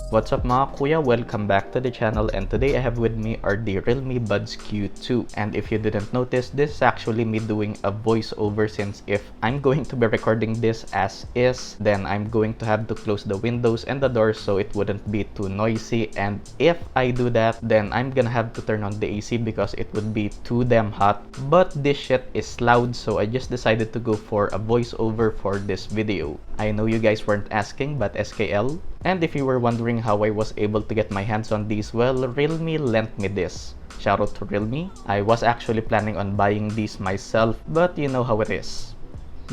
What's up mga kuya? Welcome back to the channel, and today I have with me are the Realme Buds Q2. And if you didn't notice, this is actually me doing a voiceover, since if I'm going to be recording this as is, then I'm going to have to close the windows and the doors so it wouldn't be too noisy. And if I do that, then I'm gonna have to turn on the AC because it would be too damn hot. But this shit is loud, so I just decided to go for a voiceover for this video. I know you guys weren't asking, but SKL. And if you were wondering how I was able to get my hands on these, well, Realme lent me this. Shout out to Realme. I was actually planning on buying these myself, but you know how it is.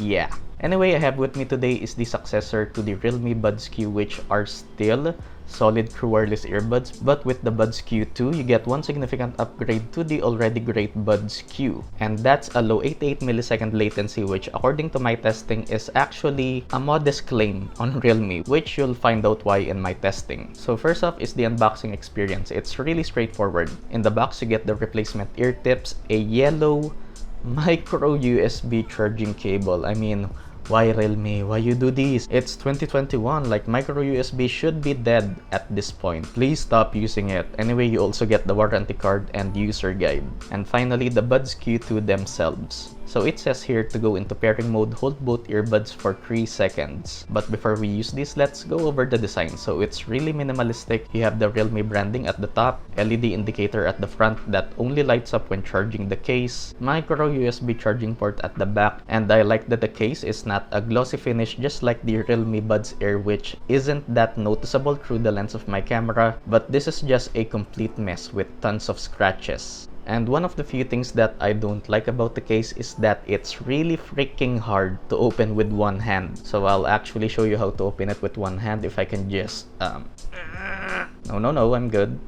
Yeah. Anyway, I have with me today is the successor to the Realme Buds Q, which are still solid true wireless earbuds, but with the Buds Q2, you get one significant upgrade to the already great Buds Q, and that's a low 88 millisecond latency, which according to my testing is actually a modest claim on Realme, which you'll find out why in my testing. So first off is the unboxing experience. It's really straightforward. In the box, you get the replacement ear tips, a yellow micro USB charging cable. I mean, why Realme? Why you do this? It's 2021, like micro USB should be dead at this point. Please stop using it. Anyway, you also get the warranty card and user guide. And finally, the Buds Q2 themselves. So it says here to go into pairing mode, hold both earbuds for 3 seconds. But before we use this, let's go over the design. So it's really minimalistic. You have the Realme branding at the top, LED indicator at the front that only lights up when charging the case, micro USB charging port at the back, and I like that the case is not a glossy finish just like the Realme Buds Air, which isn't that noticeable through the lens of my camera, but this is just a complete mess with tons of scratches. And one of the few things that I don't like about the case is that it's really freaking hard to open with one hand. So I'll actually show you how to open it with one hand if I can just no, I'm good.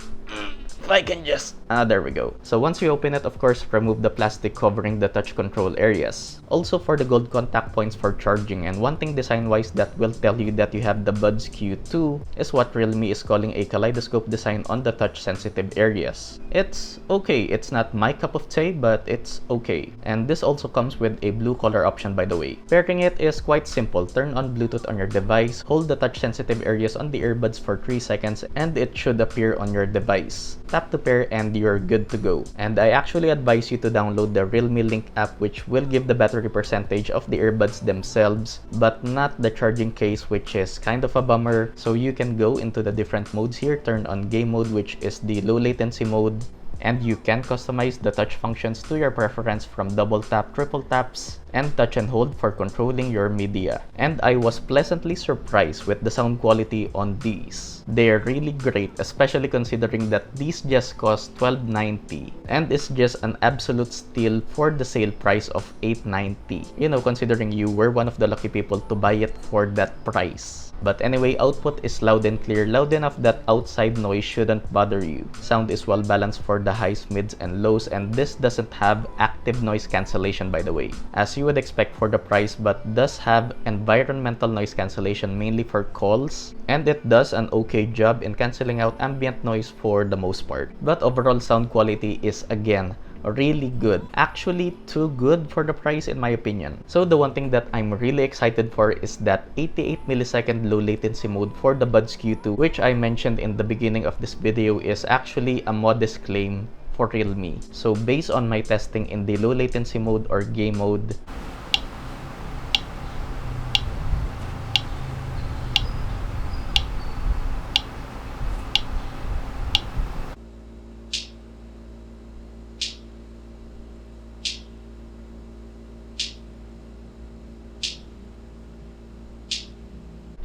If I can just there we go. So once you open it, of course, remove the plastic covering the touch control areas. Also for the gold contact points for charging, and one thing design wise that will tell you that you have the Buds Q2 is what Realme is calling a kaleidoscope design on the touch sensitive areas. It's okay, it's not my cup of tea, but it's okay. And this also comes with a blue color option, by the way. Pairing it is quite simple. Turn on Bluetooth on your device, hold the touch sensitive areas on the earbuds for 3 seconds, and it should appear on your device. Tap to pair and you're good to go. And I actually advise you to download the Realme Link app, which will give the battery percentage of the earbuds themselves, but not the charging case, which is kind of a bummer. So you can go into the different modes here, turn on game mode, which is the low latency mode, and you can customize the touch functions to your preference from double tap, triple taps, and touch and hold for controlling your media. And I was pleasantly surprised with the sound quality on these. They're really great, especially considering that these just cost $12.90 and is just an absolute steal for the sale price of $8.90. You know, considering you were one of the lucky people to buy it for that price. But anyway, output is loud and clear, loud enough that outside noise shouldn't bother you. Sound is well balanced for the highs, mids, and lows, and this doesn't have active noise cancellation, by the way, as you would expect for the price, but does have environmental noise cancellation mainly for calls, and it does an okay job in cancelling out ambient noise for the most part. But overall sound quality is again really good, actually too good for the price in my opinion. So the one thing that I'm really excited for is that 88 millisecond low latency mode for the Buds Q2, which I mentioned in the beginning of this video is actually a modest claim for Realme. So based on my testing in the low latency mode or game mode,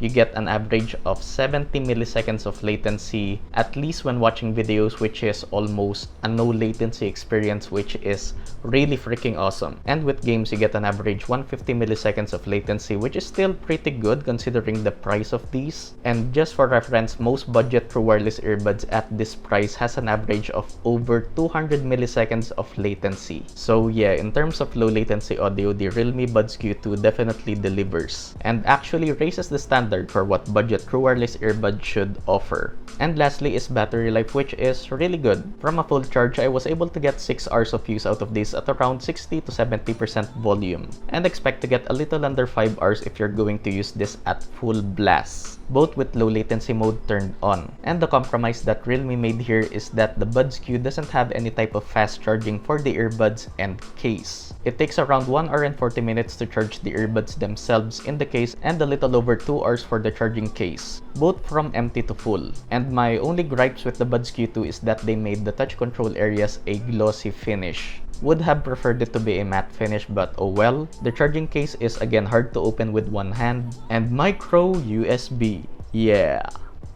you get an average of 70 milliseconds of latency, at least when watching videos, which is almost a no latency experience, which is really freaking awesome. And with games, you get an average 150 milliseconds of latency, which is still pretty good considering the price of these. And just for reference, most budget true wireless earbuds at this price has an average of over 200 milliseconds of latency. So yeah, in terms of low latency audio, the Realme Buds Q2 definitely delivers and actually raises the standard for what budget true wireless earbuds should offer. And lastly is battery life, which is really good. From a full charge, I was able to get 6 hours of use out of this at around 60 to 70% volume, and expect to get a little under 5 hours if you're going to use this at full blast, both with low latency mode turned on. And the compromise that Realme made here is that the Buds Q doesn't have any type of fast charging for the earbuds and case. It takes around 1 hour and 40 minutes to charge the earbuds themselves in the case and a little over 2 hours for the charging case, both from empty to full. And my only gripes with the Buds Q2 is that they made the touch control areas a glossy finish. Would have preferred it to be a matte finish, but oh well. The charging case is again hard to open with one hand, and micro USB. Yeah.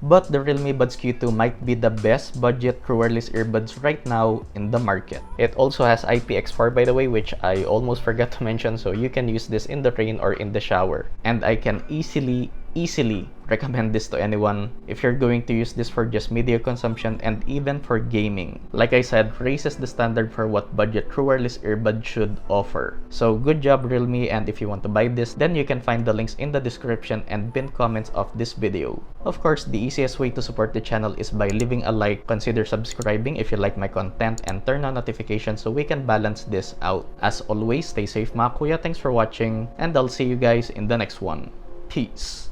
But the Realme Buds Q2 might be the best budget true wireless earbuds right now in the market. It also has IPX4 by the way, which I almost forgot to mention, so you can use this in the rain or in the shower. And I can easily recommend this to anyone if you're going to use this for just media consumption and even for gaming. Like I said, raises the standard for what budget true wireless earbud should offer. So good job Realme, and if you want to buy this, then you can find the links in the description and pinned comments of this video. Of course, the easiest way to support the channel is by leaving a like, consider subscribing if you like my content, and turn on notifications so we can balance this out. As always, stay safe mga kuya, thanks for watching, and I'll see you guys in the next one. Peace!